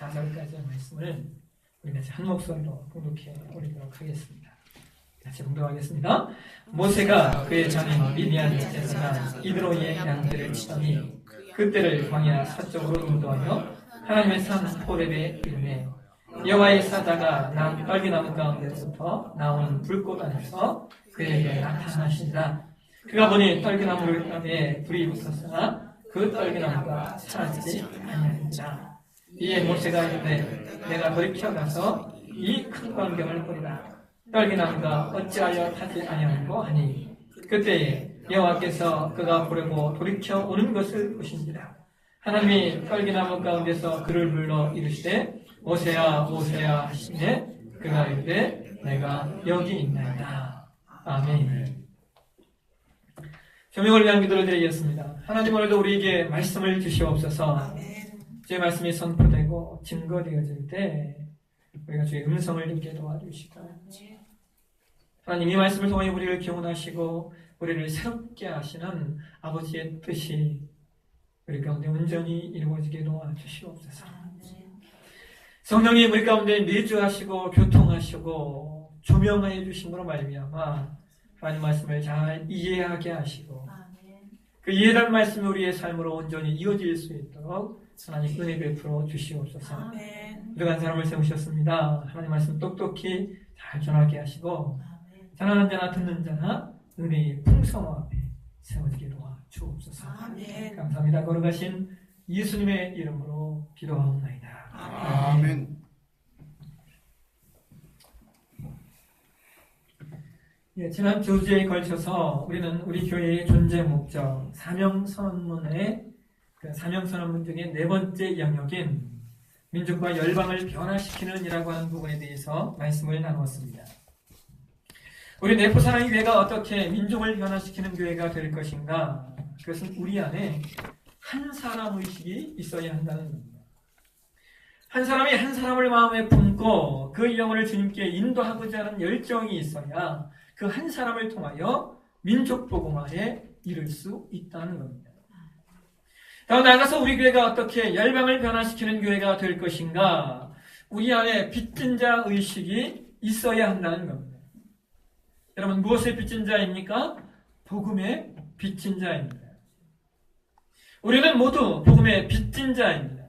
4절까지의 말씀을 우리 같이 한 목소리로 공독해 올리도록 하겠습니다. 같이 공독하겠습니다. 모세가 그의 장인 미디안 제사장 이드로이의 양들을 치더니 그때를 광야 서쪽으로 인도하여 하나님의 산 호렙에 이르매 여호와의 사자가 떨기나무 가운데서부터 나온 불꽃 안에서 그에게 나타나시니라. 그가 보니 떨기나무에 불이 붙었으나 그 떨기나무가 사라지지 아니하니라. 이에 모세가 이르되 내가 돌이켜 가서 이 큰 광경을 보리라. 떨기나무가 어찌하여 타지 아니하고 하니 그때에 여호와께서 그가 보려고 돌이켜 오는 것을 보신지라. 하나님이 떨기나무 가운데서 그를 불러 이르시되 모세야 모세야 하시매 그가 이르되 내가 여기 있나이다. 아멘. 조명을 위한 기도를 드리겠습니다. 하나님 오늘도 우리에게 말씀을 주시옵소서. 주의 말씀이 선포되고 증거되어질 때 우리가 주의 음성을 듣게 도와주시고 하나님 이 말씀을 통해 우리를 교훈하시고 우리를 새롭게 하시는 아버지의 뜻이 우리 가운데 온전히 이루어지게 도와주시옵소서. 성령이 우리 가운데 내주하시고 교통하시고 조명하여 주심으로 말미암아 하나님 말씀을 잘 이해하게 하시고 그 이해된 말씀이 우리의 삶으로 온전히 이어질 수 있도록 하나님 은혜 베풀어 주시옵소서. 부족한 사람을 세우셨습니다. 하나님 말씀 똑똑히 잘 전하게 하시고 전하는 자나 듣는 자나 은혜의 풍성함에 세워지게 도와주옵소서. 감사합니다. 걸어가신 예수님의 이름으로 기도하옵나이다. 아멘. 예, 지난 두 주에 걸쳐서 우리는 우리 교회의 존재 목적, 사명선언문의 사명선언문 중에 네 번째 영역인 민족과 열방을 변화시키는 이라고 하는 부분에 대해서 말씀을 나누었습니다. 우리 내포사랑의 교회가 어떻게 민족을 변화시키는 교회가 될 것인가? 그것은 우리 안에 한 사람 의식이 있어야 한다는 겁니다. 한 사람이 한 사람을 마음에 품고 그 영혼을 주님께 인도하고자 하는 열정이 있어야 그 한 사람을 통하여 민족 복음화에 이를 수 있다는 겁니다. 더 나아가서 우리 교회가 어떻게 열방을 변화시키는 교회가 될 것인가? 우리 안에 빚진 자 의식이 있어야 한다는 겁니다. 여러분 무엇의 빚진 자입니까? 복음의 빚진 자입니다. 우리는 모두 복음의 빚진 자입니다.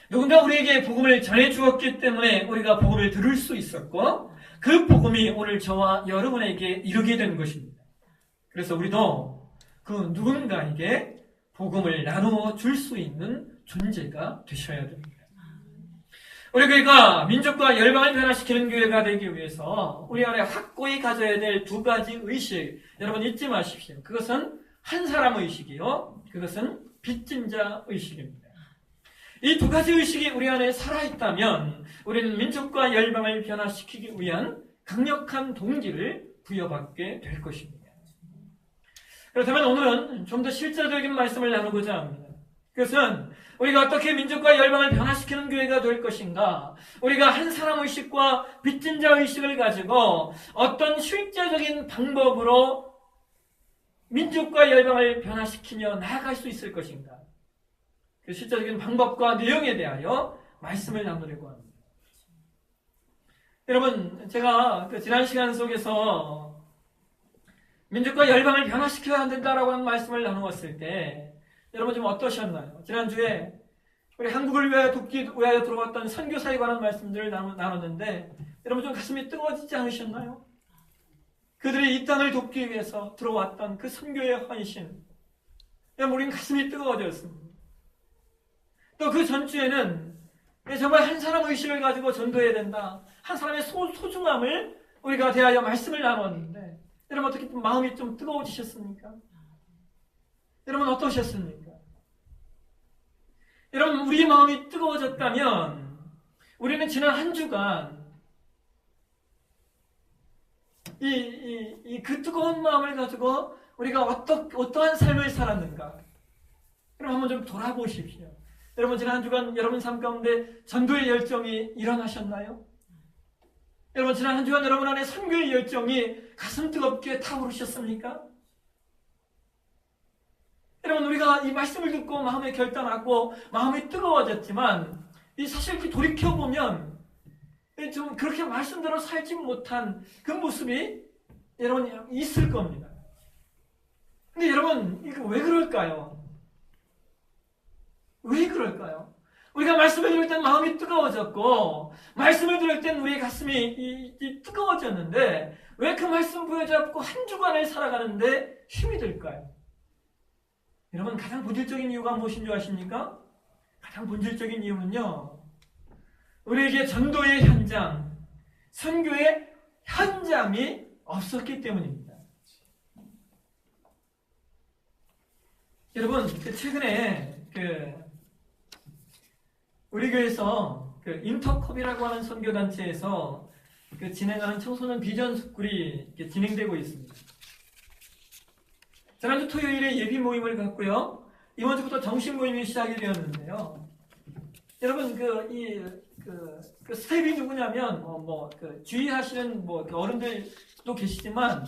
누군가 우리에게 복음을 전해 주었기 때문에 우리가 복음을 들을 수 있었고 그 복음이 오늘 저와 여러분에게 이르게 된 것입니다. 그래서 우리도 그 누군가에게 복음을 나누어 줄 수 있는 존재가 되셔야 됩니다. 우리 교회가 민족과 열방을 변화시키는 교회가 되기 위해서 우리 안에 확고히 가져야 될 두 가지 의식 여러분 잊지 마십시오. 그것은 한 사람 의식이요. 그것은 빚진 자 의식입니다. 이 두 가지 의식이 우리 안에 살아있다면 우리는 민족과 열방을 변화시키기 위한 강력한 동기를 부여받게 될 것입니다. 그렇다면 오늘은 좀 더 실제적인 말씀을 나누고자 합니다. 그것은 우리가 어떻게 민족과 열방을 변화시키는 교회가 될 것인가? 우리가 한 사람 의식과 빚진 자 의식을 가지고 어떤 실제적인 방법으로 민족과 열방을 변화시키며 나아갈 수 있을 것인가? 그 실제적인 방법과 내용에 대하여 말씀을 나누려고 합니다. 여러분, 제가 지난 시간 속에서 민족과 열방을 변화시켜야 된다라고 하는 말씀을 나누었을 때 여러분 좀 어떠셨나요? 지난주에 우리 한국을 위하여 돕기 위하여 들어왔던 선교사에 관한 말씀들을 나눴는데 여러분 좀 가슴이 뜨거워지지 않으셨나요? 그들이 이 땅을 돕기 위해서 들어왔던 그 선교의 헌신 여러분 우리는 가슴이 뜨거워졌습니다. 또 그 전주에는 정말 한 사람 의식을 가지고 전도해야 된다. 한 사람의 소중함을 우리가 대하여 말씀을 나눴는데 여러분 어떻게 마음이 좀 뜨거워지셨습니까? 여러분 어떠셨습니까? 여러분 우리 마음이 뜨거워졌다면 우리는 지난 한 주간 그 뜨거운 마음을 가지고 우리가 어떠한 삶을 살았는가? 여러분 한번 좀 돌아보십시오. 여러분 지난 한 주간 여러분 삶 가운데 전도의 열정이 일어나셨나요? 여러분 지난 한 주간 여러분 안에 선교의 열정이 가슴 뜨겁게 타오르셨습니까? 여러분 우리가 이 말씀을 듣고 마음에 결단하고 마음이 뜨거워졌지만 이 사실 이렇게 돌이켜보면 좀 그렇게 말씀대로 살지 못한 그 모습이 여러분 있을 겁니다. 근데 여러분, 이거 왜 그럴까요? 왜 그럴까요? 우리가 말씀을 들을 땐 마음이 뜨거워졌고, 말씀을 들을 땐 우리의 가슴이 뜨거워졌는데, 왜 그 말씀 부여잡고 한 주간을 살아가는데 힘이 들까요? 여러분, 가장 본질적인 이유가 무엇인 줄 아십니까? 가장 본질적인 이유는요, 우리에게 전도의 현장, 선교의 현장이 없었기 때문입니다. 여러분, 최근에 우리 교회에서 인터컵이라고 하는 선교단체에서 진행하는 청소년 비전 스쿨이 진행되고 있습니다. 지난주 토요일에 예비 모임을 갖고요. 이번 주부터 정식 모임이 시작이 되었는데요. 여러분, 스텝이 누구냐면, 주의하시는 어른들도 계시지만,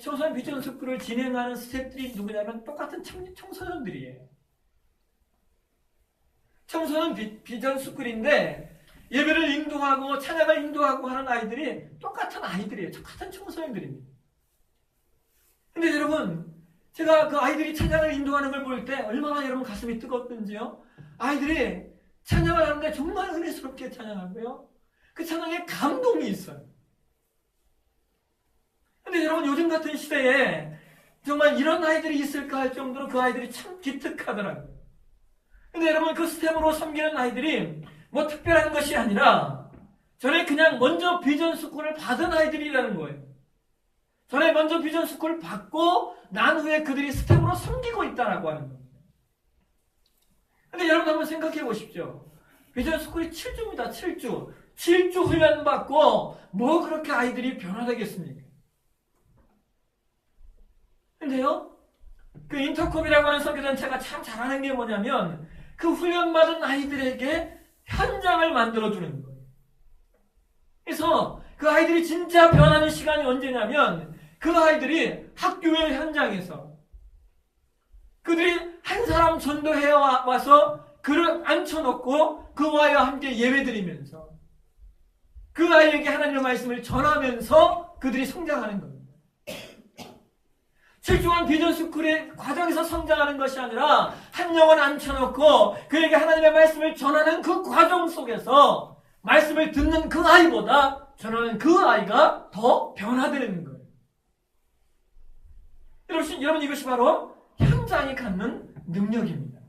청소년 비전 스쿨을 진행하는 스텝들이 누구냐면 똑같은 청소년들이에요. 청소년 비전 스쿨인데, 예배를 인도하고 찬양을 인도하고 하는 아이들이 똑같은 아이들이에요. 똑같은 청소년들입니다. 근데 여러분, 제가 그 아이들이 찬양을 인도하는 걸 볼 때 얼마나 여러분 가슴이 뜨겁든지요. 아이들이 찬양을 하는데 정말 은혜스럽게 찬양하고요. 그 찬양에 감동이 있어요. 근데 여러분, 요즘 같은 시대에 정말 이런 아이들이 있을까 할 정도로 그 아이들이 참 기특하더라고요. 근데 여러분, 그 스텝으로 섬기는 아이들이 뭐 특별한 것이 아니라 전에 그냥 먼저 비전 스쿨을 받은 아이들이라는 거예요. 전에 먼저 비전 스쿨을 받고 난 후에 그들이 스텝으로 섬기고 있다라고 하는 겁니다. 근데 여러분 한번 생각해 보십시오. 비전 스쿨이 7주입니다. 7주. 7주 훈련 받고 뭐 그렇게 아이들이 변화되겠습니까? 근데요, 그 인터컵이라고 하는 선교단체가 참 잘하는 게 뭐냐면 그 훈련받은 아이들에게 현장을 만들어주는 거예요. 그래서 그 아이들이 진짜 변하는 시간이 언제냐면 그 아이들이 학교의 현장에서 그들이 한 사람 전도해 와서 그를 앉혀놓고 그와와 함께 예배드리면서 그 아이에게 하나님의 말씀을 전하면서 그들이 성장하는 겁니다. 7주간 비전 스쿨의 과정에서 성장하는 것이 아니라 한 영혼 앉혀놓고 그에게 하나님의 말씀을 전하는 그 과정 속에서 말씀을 듣는 그 아이보다 저는 그 아이가 더 변화되는 거예요. 여러분, 이것이 바로 현장이 갖는 능력입니다.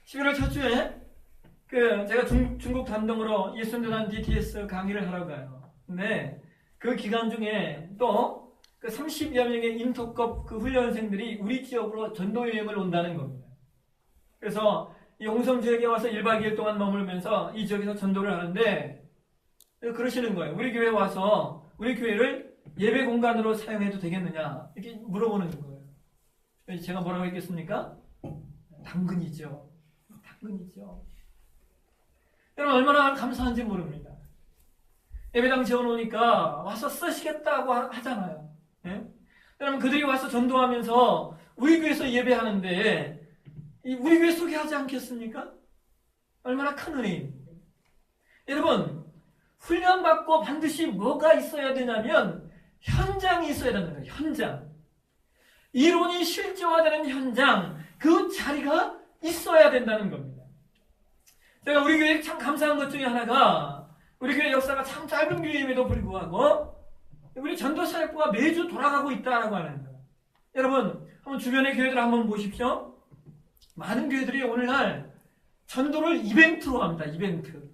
11월 첫 주에 제가 중국 담동으로 예순대단 DTS 강의를 하러 가요. 근데 그 기간 중에 또 30여 명의 인터컵 훈련생들이 우리 지역으로 전도 여행을 온다는 겁니다. 그래서 이 홍성 지역에 와서 1박 2일 동안 머물면서 이 지역에서 전도를 하는데 그러시는 거예요. 우리 교회에 와서 우리 교회를 예배 공간으로 사용해도 되겠느냐 이렇게 물어보는 거예요. 제가 뭐라고 했겠습니까? 당근이죠. 당근이죠. 여러분 얼마나 감사한지 모릅니다. 예배당 재워놓으니까 와서 쓰시겠다고 하잖아요. 예? 여러분 그들이 와서 전도하면서 우리 교회에서 예배하는데 우리 교회 소개하지 않겠습니까? 얼마나 큰 은혜입니까? 여러분 훈련받고 반드시 뭐가 있어야 되냐면 현장이 있어야 된다는 거예요. 현장. 이론이 실제화되는 현장, 그 자리가 있어야 된다는 겁니다. 제가 우리 교회에 참 감사한 것 중에 하나가 우리 교회 역사가 참 짧은 교회임에도 불구하고 우리 전도사역부가 매주 돌아가고 있다라고 하는 거예요. 여러분 한번 주변의 교회들 한번 보십시오. 많은 교회들이 오늘날 전도를 이벤트로 합니다. 이벤트.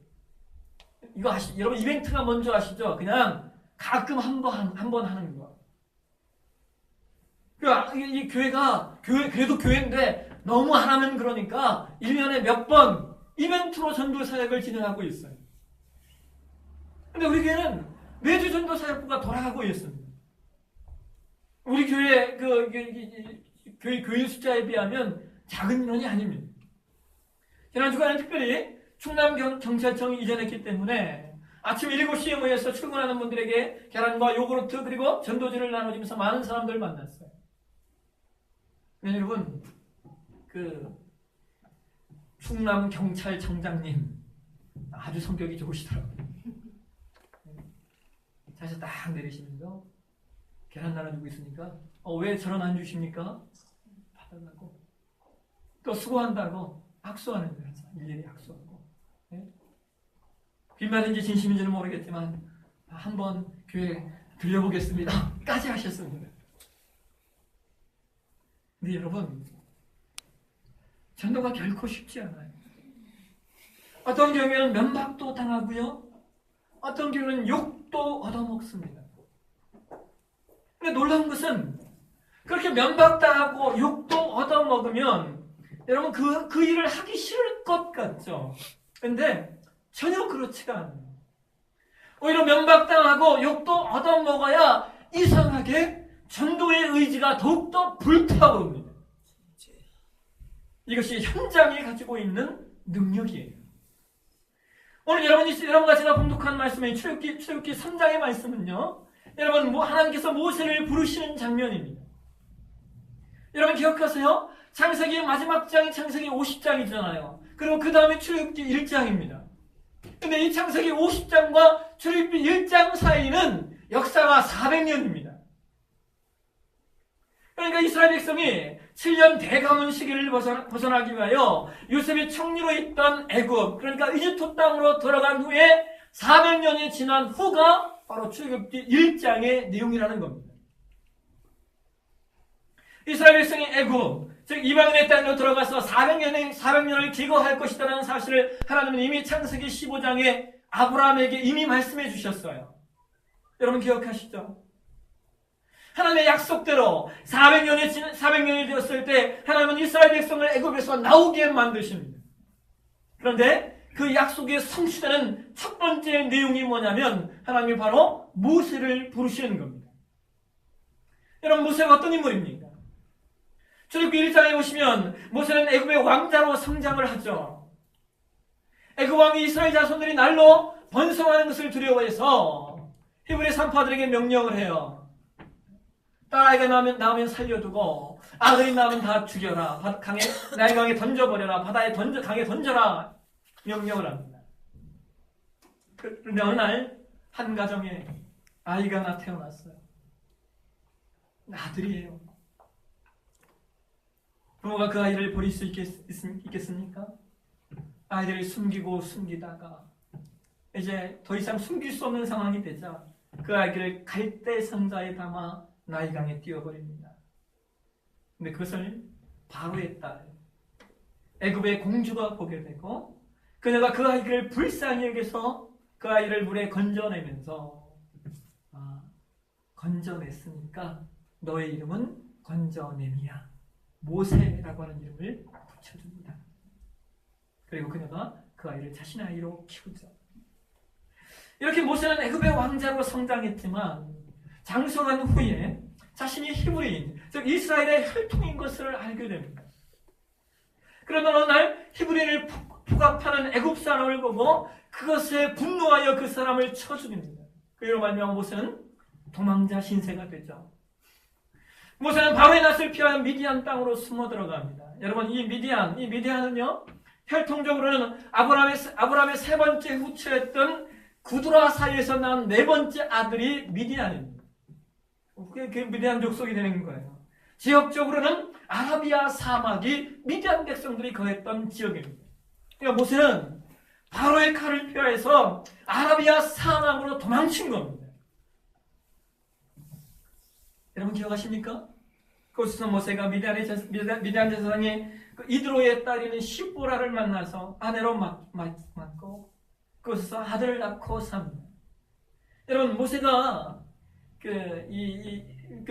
이거 여러분 이벤트가 뭔지 아시죠? 그냥 가끔 한 번 하는 거. 이 교회가 그래도 교회인데 너무 안 하면 그러니까 1년에 몇 번 이벤트로 전도 사역을 진행하고 있어요. 근데 우리 교회는 매주 전도 사역부가 돌아가고 있습니다. 우리 교회 교인 숫자에 비하면 작은 인원이 아닙니다. 지난 주간에 특별히 충남 경찰청이 이전했기 때문에 아침 7시에 모여서 출근하는 분들에게 계란과 요구르트 그리고 전도지를 나눠주면서 많은 사람들을 만났어요. 네, 여러분 그 충남 경찰청장님 아주 성격이 좋으시더라고요. 차에서 딱 내리시면서 계란 나눠주고 있으니까 왜 저런 안 주십니까? 받으려고. 또 수고한다고 악수하는 거예요. 일일이 악수하고. 네? 빈말인지 진심인지는 모르겠지만 한번 교회 들려보겠습니다 까지 하셨습니다. 근데 여러분, 전도가 결코 쉽지 않아요. 어떤 경우에는 면박도 당하고요, 어떤 경우는 욕도 얻어먹습니다. 근데 놀라운 것은 그렇게 면박당하고 욕도 얻어먹으면 여러분 그 일을 하기 싫을 것 같죠? 근데 전혀 그렇지가 않아요. 오히려 면박당하고 욕도 얻어먹어야 이상하게 전도의 의지가 더욱더 불타오릅니다. 이것이 현장이 가지고 있는 능력이에요. 오늘 여러분과 제가 봉독한 말씀의 출애굽기 3장의 말씀은요, 여러분 하나님께서 모세를 부르시는 장면입니다. 여러분 기억하세요? 창세기 마지막 장이 창세기 50장이잖아요. 그리고 그 다음에 출애굽기 1장입니다. 근데 이 창세기 50장과 출애굽기 1장 사이는 역사가 400년입니다. 그러니까 이스라엘 백성이 7년 대가문 시기를 벗어나기 위하여 요셉이 총리로 있던 애굽, 그러니까 이집트 땅으로 들어간 후에 400년이 지난 후가 바로 출애굽기 1장의 내용이라는 겁니다. 이스라엘 백성이 애굽, 즉 이방인의 땅으로 들어가서 400년을 기거할 것이라는 사실을 하나님은 이미 창세기 15장에 아브라함에게 이미 말씀해 주셨어요. 여러분 기억하시죠? 하나님의 약속대로 400년이 되었을 때 하나님은 이스라엘 백성을 애굽에서 나오게 만드십니다. 그런데 그 약속의 성취되는 첫 번째 내용이 뭐냐면 하나님이 바로 모세를 부르시는 겁니다. 여러분 모세가 어떤 인물입니까? 출애굽기 1장에 보시면 모세는 애굽의 왕자로 성장을 하죠. 애굽 왕이 이스라엘 자손들이 날로 번성하는 것을 두려워해서 히브리 산파들에게 명령을 해요. 딸아이가 나오면 살려두고 아들이 나오면 다 죽여라. 나일강에 던져버려라. 강에 던져라. 명령을 합니다. 그런데 어느 날 한 가정에 아이가 하나 태어났어요. 아들이에요. 부모가 그 아이를 버릴 수 있겠습니까? 아이들을 숨기다가 이제 더 이상 숨길 수 없는 상황이 되자 그 아이를 갈대 상자에 담아 나일강에 띄워버립니다. 근데 그것을 바로의 딸 애굽의 공주가 보게 되고 그녀가 그 아이를 불쌍히 여겨서 그 아이를 물에 건져내면서 건져냈으니까 너의 이름은 건져냄이야. 모세라고 하는 이름을 붙여줍니다. 그리고 그녀가 그 아이를 자신의 아이로 키우죠. 이렇게 모세는 애굽의 왕자로 성장했지만 장성한 후에 자신이 히브리인, 즉 이스라엘의 혈통인 것을 알게 됩니다. 그러던 어느 날 히브리인을 폭압하는 애굽 사람을 보고 그것에 분노하여 그 사람을 쳐 죽입니다. 그로 말미암아 모세는 도망자 신세가 되죠. 모세는 바로의 낯을 피하여 미디안 땅으로 숨어 들어갑니다. 여러분 이 미디안은요 혈통적으로는 아브라함의 세 번째 후처였던 구두라 사이에서 난 네 번째 아들이 미디안입니다. 그게 미디안 족속이 되는 거예요. 지역적으로는 아라비아 사막이 미디안 백성들이 거했던 지역입니다. 그러니까 모세는 바로의 칼을 피하여서 아라비아 사막으로 도망친 겁니다. 여러분 기억하십니까? 그곳에서 모세가 미디안 제사장의 이드로의 딸이는 시보라를 만나서 아내로 맡고 그곳에서 아들을 낳고 삽니다. 여러분 모세가 그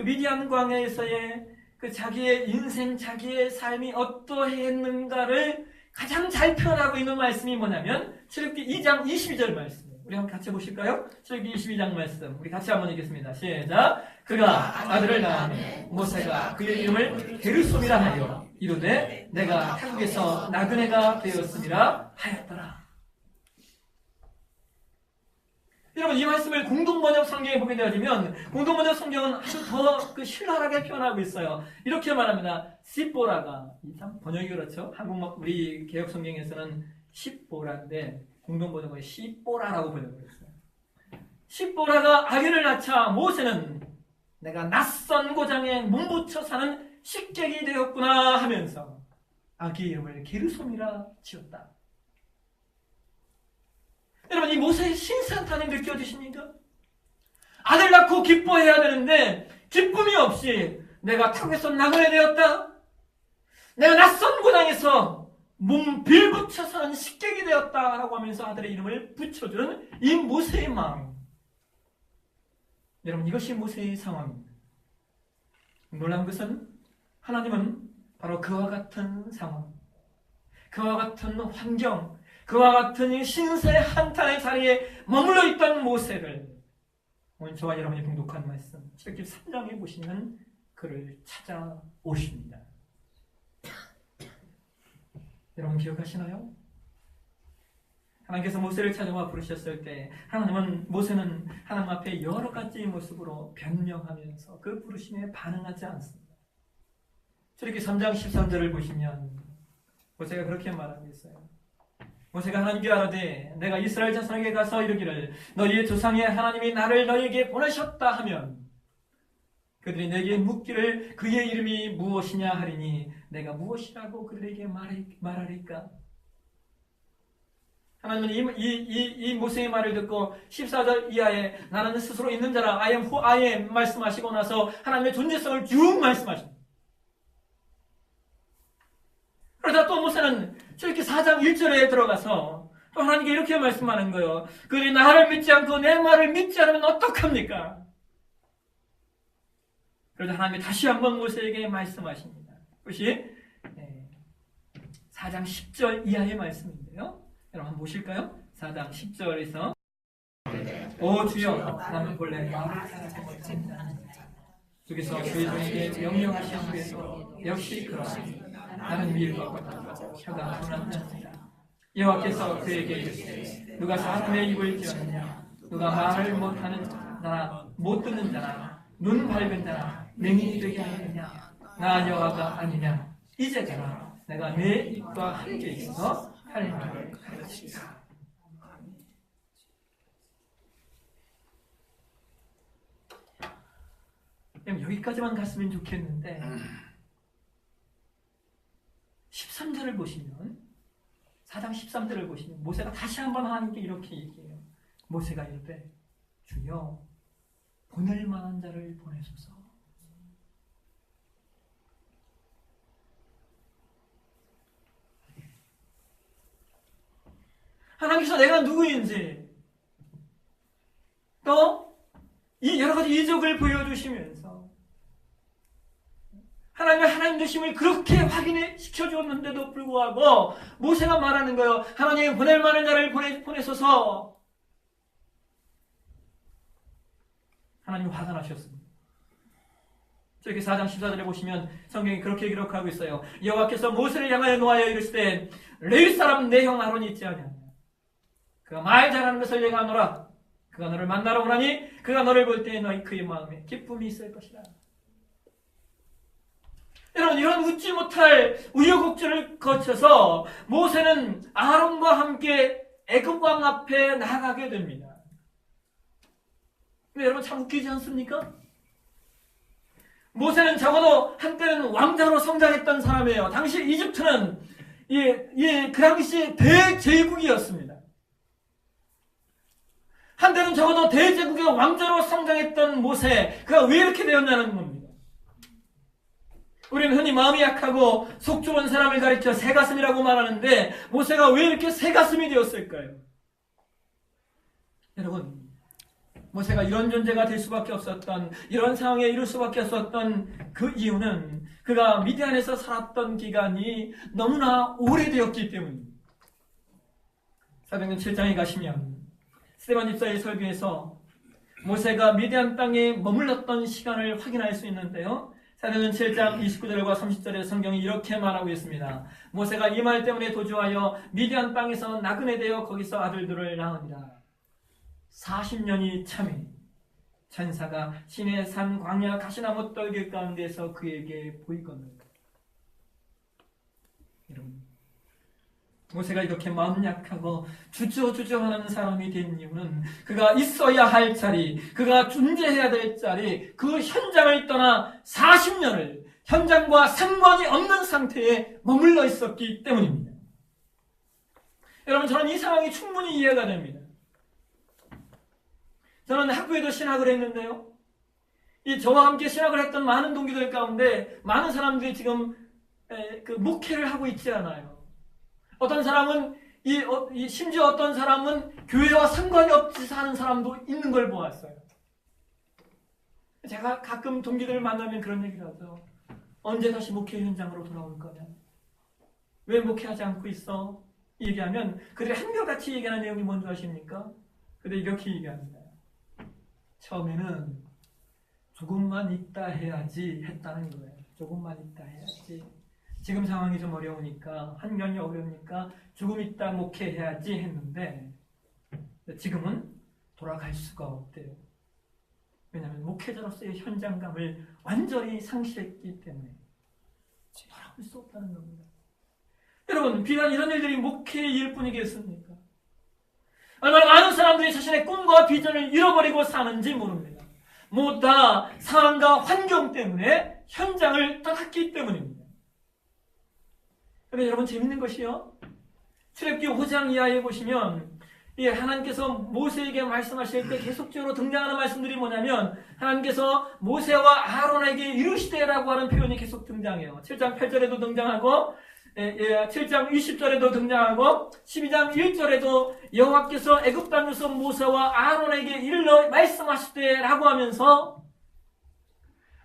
미디안 광야에서의 자기의 인생, 자기의 삶이 어떠했는가를 가장 잘 표현하고 있는 말씀이 뭐냐면 출애굽기 2장 22절 말씀. 우리 한번 같이 보실까요? 출애굽기 22장 말씀. 우리 같이 한번 읽겠습니다. 시작. 그가 아들을 낳으매 모세가 그의 이름을 게르솜이라 하여 이르되 내가 타국에서 나그네가 되었음이라 하였더라. 여러분, 이 말씀을 공동번역 성경에 보게 되어지면 공동번역 성경은 아주 더 신랄하게 표현하고 있어요. 이렇게 말합니다. 십보라가, 참 번역이 그렇죠. 한국 우리 개혁 성경에서는 십보라인데 공동번역은 십보라라고 번역을 했어요. 십보라가 아기를 낳자 모세는 내가 낯선 고장에 몸부쳐 사는 식객이 되었구나 하면서 아기 이름을 게르솜이라 지었다. 여러분, 이 모세의 신선함이 느껴지십니까? 아들 낳고 기뻐해야 되는데 기쁨이 없이 내가 타국에서 나그네 되었다. 내가 낯선 고장에서 몸 빌붙여 사는 식객이 되었다라고 하면서 아들의 이름을 붙여준 이 모세의 마음. 여러분, 이것이 모세의 상황입니다. 놀라운 것은 하나님은 바로 그와 같은 상황, 그와 같은 환경, 그와 같은 신세의 한탄의 자리에 머물러 있던 모세를 오늘 저와 여러분이 봉독한 말씀 출애굽기 3장에 보시면 그를 찾아오십니다. 여러분 기억하시나요? 하나님께서 모세를 찾아와 부르셨을 때 모세는 하나님 앞에 여러 가지 모습으로 변명하면서 그 부르심에 반응하지 않습니다. 출애굽기 3장 13절을 보시면 모세가 그렇게 말하고 있어요. 모세가 하나님께 아뢰되 내가 이스라엘 자손에게 가서 이르기를 너희의 조상의 하나님이 나를 너희에게 보내셨다 하면 그들이 내게 묻기를 그의 이름이 무엇이냐 하리니 내가 무엇이라고 그들에게 말하리까? 하나님은 이 모세의 말을 듣고 14절 이하에 나는 스스로 있는 자라 I am who I am 말씀하시고 나서 하나님의 존재성을 쭉 말씀하십니다. 그러다 또 모세는 이렇게 4장 1절에 들어가서 또 하나님께 이렇게 말씀하는 거예요. 그들이 나를 믿지 않고 내 말을 믿지 않으면 어떡합니까? 그러자 하나님이 다시 한번 모세에게 말씀하십니다. 그것이 4장 10절 이하의 말씀인데요. 여러분 한번 보실까요? 4장 10절에서 오 주여 나는 본래 마음을 찾아서 주께서 그의 종에게 명령하신 후에서 역시 그러하니 나는 밀과 같고 혀가 분하지 않습니다. 여호와께서 그에게 이르시되 누가 사람의 입을 찌었느냐 누가 말을 못하는 자나 못 듣는 자나 눈 밝은 자나 맹인이 되게 하느냐 나 여호와가 아니냐 이제 가라 내가 내 입과 함께 있어서 할 말을 가르치리라. 여기까지만 갔으면 좋겠는데 13절을 보시면 4장 13절을 보시면 모세가 다시 한번 하나님께 이렇게 얘기해요. 모세가 이르되 주여 보낼 만한 자를 보내소서. 하나님께서 내가 누구인지 또 이 여러 가지 이적을 보여주시면서 하나님의 하나님 되심을 그렇게 확인시켜 주었는데도 불구하고 모세가 말하는 거예요. 하나님 보낼 만한 자를 보내소서. 하나님 화가 나셨습니다. 저기 4장 14절에 보시면 성경이 그렇게 기록하고 있어요. 여호와께서 모세를 향하여 노하여 이르시되 레위 사람 내 형 아론이 있지 아니하냐. 그가 말 잘하는 것을 내가 아노라. 그가 너를 만나러 오나니 그가 너를 볼 때 너희 그의 마음에 기쁨이 있을 것이라. 여러분 이런 웃지 못할 우여곡절을 거쳐서 모세는 아론과 함께 애굽 왕 앞에 나가게 됩니다. 근데 여러분 참 웃기지 않습니까? 모세는 적어도 한때는 왕자로 성장했던 사람이에요. 당시 이집트는 그 당시 대제국이었습니다. 한때는 적어도 대제국의 왕자로 성장했던 모세, 그가 왜 이렇게 되었냐는 겁니다. 우리는 흔히 마음이 약하고 속 좁은 사람을 가리켜 새가슴이라고 말하는데 모세가 왜 이렇게 새가슴이 되었을까요? 여러분, 모세가 이런 존재가 될 수밖에 없었던, 이런 상황에 이를 수밖에 없었던 그 이유는 그가 미디안에서 살았던 기간이 너무나 오래되었기 때문입니다. 사도행전 7장에 가시면 스데반 집사의 설교에서 모세가 미디안 땅에 머물렀던 시간을 확인할 수 있는데요. 사도행전 7장 29절과 30절에 성경이 이렇게 말하고 있습니다. 모세가 이 말 때문에 도주하여 미디안 땅에서 나그네 되어 거기서 아들들을 낳으니라. 40년이 참에 천사가 시내 산 광야 가시나무 떨길 가운데서 그에게 보이거늘. 여러분, 모세가 이렇게 마음 약하고 주저주저하는 사람이 된 이유는 그가 있어야 할 자리, 그가 존재해야 될 자리, 그 현장을 떠나 40년을 현장과 상관이 없는 상태에 머물러 있었기 때문입니다. 여러분, 저는 이 상황이 충분히 이해가 됩니다. 저는 학교에도 신학을 했는데요. 저와 함께 신학을 했던 많은 동기들 가운데 많은 사람들이 지금 그 목회를 하고 있지 않아요. 어떤 사람은 심지어 어떤 사람은 교회와 상관이 없이 사는 사람도 있는 걸 보았어요. 제가 가끔 동기들을 만나면 그런 얘기를 하죠. 언제 다시 목회 현장으로 돌아올 거냐? 왜 목회하지 않고 있어? 얘기하면 그들이 한결같이 얘기하는 내용이 뭔지 아십니까? 그들이 이렇게 얘기합니다. 처음에는 조금만 있다 해야지 했다는 거예요. 조금만 있다 해야지. 지금 상황이 좀 어려우니까, 환경이 어려우니까 조금 있다 목회해야지 했는데 지금은 돌아갈 수가 없대요. 왜냐하면 목회자로서의 현장감을 완전히 상실했기 때문에 돌아올 수 없다는 겁니다. 여러분, 비단 이런 일들이 목회의 일뿐이겠습니까? 얼마나 많은 사람들이 자신의 꿈과 비전을 잃어버리고 사는지 모릅니다. 모두 다 상황과 환경 때문에 현장을 떠났기 때문입니다. 그런데 여러분, 재밌는 것이요, 출애굽기 5장 이하에 보시면 하나님께서 모세에게 말씀하실 때 계속적으로 등장하는 말씀들이 뭐냐면, 하나님께서 모세와 아론에게 이르시되라고 하는 표현이 계속 등장해요. 7장 8절에도 등장하고 7장 20절에도 등장하고 12장 1절에도 여호와께서 애굽 땅에서 모세와 아론에게 일러 말씀하시되라고 하면서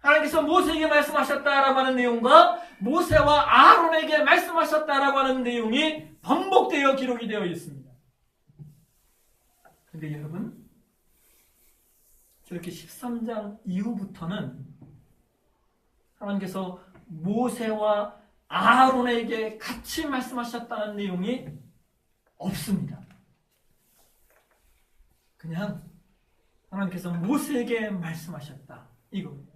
하나님께서 모세에게 말씀하셨다라고 하는 내용과 모세와 아론에게 말씀하셨다라고 하는 내용이 반복되어 기록이 되어 있습니다. 그런데 여러분, 저렇게 13장 이후부터는 하나님께서 모세와 아론에게 같이 말씀하셨다는 내용이 없습니다. 그냥 하나님께서 모세에게 말씀하셨다, 이겁니다.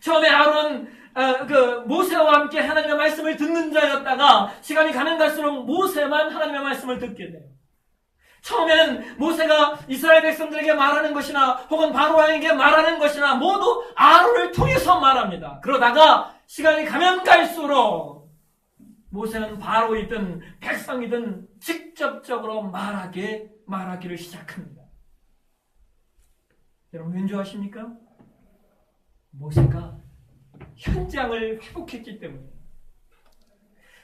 처음에 아론은 모세와 함께 하나님의 말씀을 듣는 자였다가 시간이 가면 갈수록 모세만 하나님의 말씀을 듣게 돼요. 처음에는 모세가 이스라엘 백성들에게 말하는 것이나 혹은 바로왕에게 말하는 것이나 모두 아론을 통해서 말합니다. 그러다가 시간이 가면 갈수록 모세는 바로이든 백성이든 직접적으로 말하기를 시작합니다. 여러분, 왠지 아십니까? 모세가 현장을 회복했기 때문에.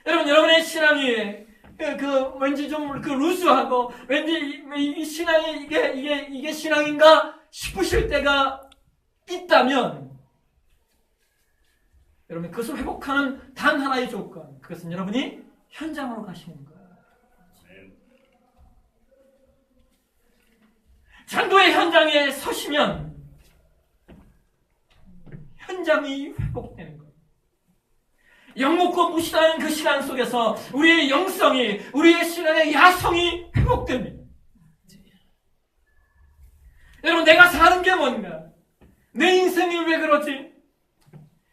여러분, 여러분의 신앙이 왠지 좀 루즈하고 왠지 이 신앙이 이게 신앙인가 싶으실 때가 있다면, 여러분, 그것을 회복하는 단 하나의 조건, 그것은 여러분이 현장으로 가시는 거예요. 전도의 현장에 서시면 현장이 회복되는 거예요. 영목고 무시하는 그 시간 속에서 우리의 영성이, 우리의 신앙의 야성이 회복됩니다. 여러분, 내가 사는 게 뭔가? 내 인생이 왜 그러지?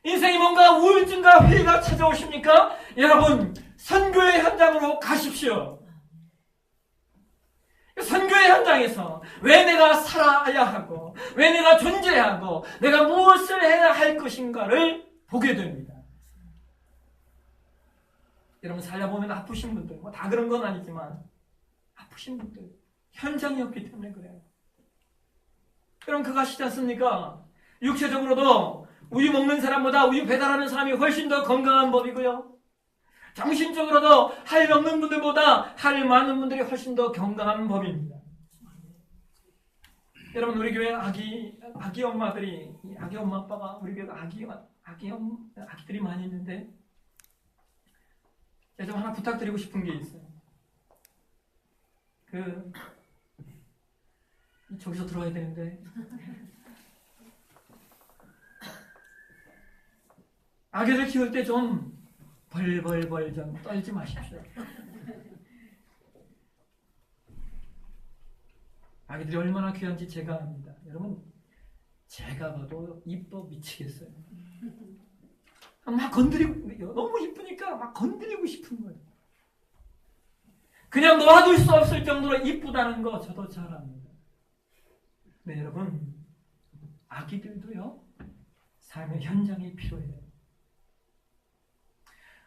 인생이 뭔가 우울증과 회의가 찾아오십니까? 여러분, 선교의 현장으로 가십시오. 선교의 현장에서 왜 내가 살아야 하고, 왜 내가 존재하고, 내가 무엇을 해야 할 것인가를 보게 됩니다. 여러분, 살다보면 아프신 분들, 다 그런 건 아니지만 아프신 분들, 현장이 없기 때문에 그래요. 여러분, 그거 아시지 않습니까? 육체적으로도 우유 먹는 사람보다 우유 배달하는 사람이 훨씬 더 건강한 법이고요, 정신적으로도 할 먹는 분들보다 할 많은 분들이 훨씬 더 건강한 법입니다. 여러분, 우리 교회 아기 엄마들이, 아기 엄마 아빠가 우리 교회 아기들이 많이 있는데, 제가 좀 하나 부탁드리고 싶은 게 있어요. 저기서 들어야 되는데, 아기들 키울 때 좀 벌벌벌 좀 떨지 마십시오. 아기들이 얼마나 귀한지 제가 압니다. 여러분, 제가 봐도 이뻐 미치겠어요. 막 건드리고, 너무 이쁘니까 막 건드리고 싶은 거예요. 그냥 놓아둘 수 없을 정도로 이쁘다는 거 저도 잘 압니다. 네, 여러분, 아기들도요, 삶의 현장이 필요해요.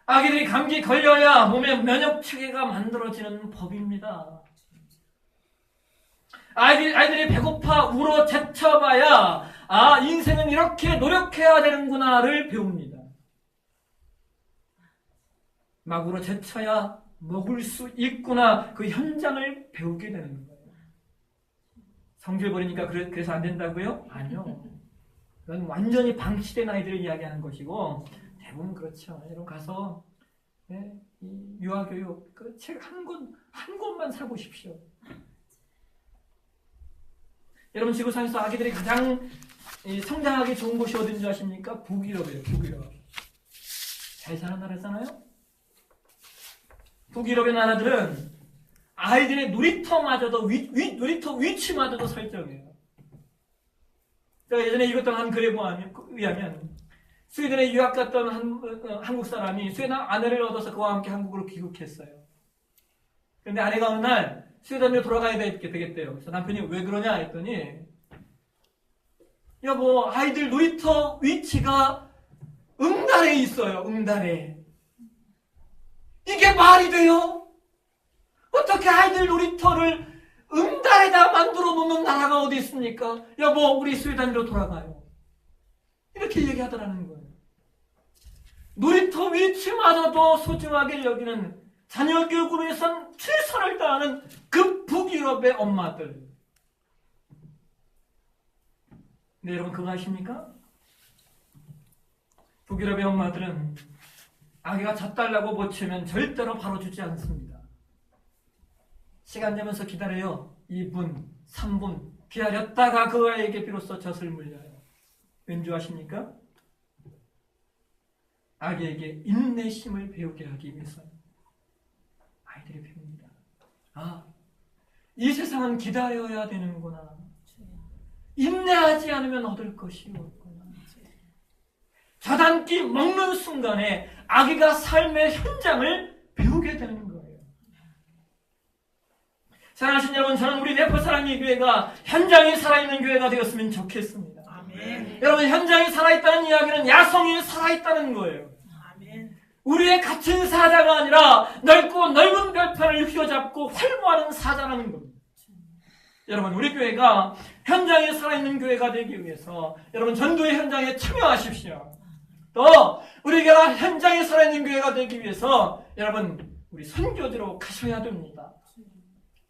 아기들이 감기 걸려야 몸에 면역 체계가 만들어지는 법입니다. 아이들이 배고파 울어 제쳐봐야 인생은 이렇게 노력해야 되는구나를 배웁니다. 막 울어 제쳐야 먹을 수 있구나, 그 현장을 배우게 되는 거예요. 성질 버리니까 그래서 안 된다고요? 아니요. 그건 완전히 방치된 아이들을 이야기하는 것이고 대부분 그렇죠. 여러분 가서 이 유아교육 그 책 한 권만 사보십시오. 여러분 지구상에서 아기들이 가장 성장하기 좋은 곳이 어딘지 아십니까? 북유럽이에요. 북유럽. 잘 사는 나라잖아요. 북유럽의 나라들은 아이들의 놀이터마저도 놀이터 위치마저도 설정해요. 제가 예전에 읽었던 한 글에 의하면 스웨덴에 유학 갔던 한국 사람이 스웨덴 아내를 얻어서 그와 함께 한국으로 귀국했어요. 그런데 아내가 어느 날 스웨덴으로 돌아가야 되겠대요. 그래서 남편이 왜 그러냐 했더니 여보, 아이들 놀이터 위치가 응단에 있어요. 응단에. 이게 말이 돼요? 어떻게 아이들 놀이터를 응단에다 만들어 놓는 나라가 어디 있습니까? 여보, 우리 스웨덴으로 돌아가요. 이렇게 얘기하더라는 거예요. 놀이터 위치마저도 소중하게 여기는 자녀 교육으로 위해선 최선을 다하는 그 북유럽의 엄마들. 네, 여러분 그거 아십니까? 북유럽의 엄마들은 아기가 젖달라고 보채면 절대로 바로 주지 않습니다. 시간 되면서 기다려요. 2분, 3분 기다렸다가 그 아이에게 비로소 젖을 물려요. 왠지 아십니까? 아기에게 인내심을 배우게 하기 위해서 아이들이 배웁니다. 이 세상은 기다려야 되는구나. 인내하지 않으면 얻을 것이 없구나. 젖 한 끼 먹는 순간에 아기가 삶의 현장을 배우게 되는 거예요. 사랑하신 여러분, 저는 우리 네포 사랑의 교회가 현장이 살아있는 교회가 되었으면 좋겠습니다. 아멘. 여러분, 현장이 살아있다는 이야기는 야성이 살아있다는 거예요. 아멘. 우리의 갇힌 사자가 아니라 넓고 넓은 별판을 휘어잡고 활보하는 사자라는 겁니다. 여러분, 우리 교회가 현장에 살아있는 교회가 되기 위해서 여러분 전도의 현장에 참여하십시오. 또 우리 교회가 현장에 살아있는 교회가 되기 위해서 여러분 우리 선교지로 가셔야 됩니다.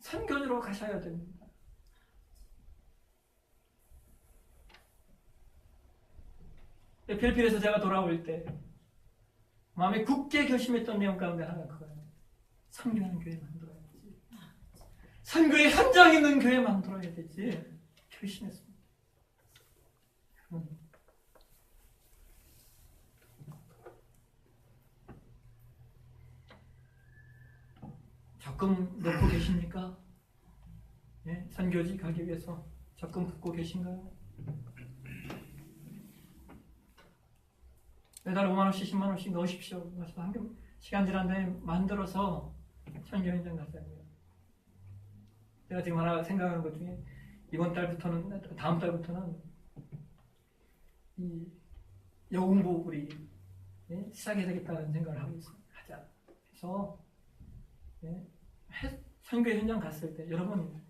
선교지로 가셔야 됩니다. 필리핀에서 제가 돌아올 때 마음에 굳게 결심했던 내용 가운데 하나가 그거예요. 선교하는 교회 만들어야지. 선교의 현장 있는 교회 만들어야 되지. 결심했습니다. 적금 넣고 계십니까? 예? 선교지 가기 위해서 적금 붓고 계신가요? 매달 5만원씩 10만원씩 넣으십시오. 그래서 한 시간 지난 다음에 만들어서 선교 현장 가자고요. 제가 지금 하나 생각하는 것 중에 이번 달부터는, 다음 달부터는 이 여공부 우리 시작해야 되겠다는 생각을 하고 있습니다. 하자. 그래서 선교 현장 갔을 때 여러분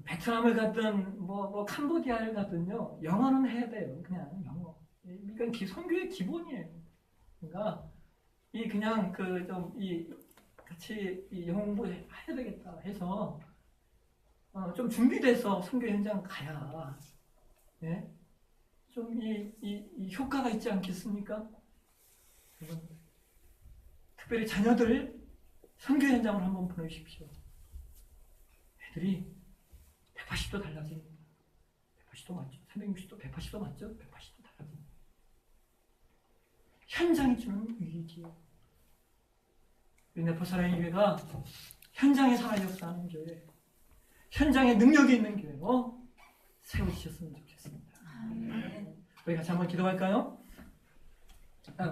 베트남을 가든 뭐 캄보디아를 가든요 영어는 해야 돼요. 그냥 영어. 이건 선교의 기본이에요. 그러니까 이 그냥 같이 영어 공부해야 되겠다 해서 좀 준비돼서 선교 현장 가야 좀 이 효과가 있지 않겠습니까? 특별히 자녀들 선교 현장을 한번 보내주십시오. 애들이 180도 달라집니다. 180도 맞죠? 360도, 180도 맞죠? 180도 달라집니다. 현장이 주는 위기예요. 우리 네포 사랑의 교회가 현장에 살아 역사하는 교회, 현장에 능력이 있는 교회로 세우셨으면 좋겠습니다. 우리 같이 한번 기도할까요?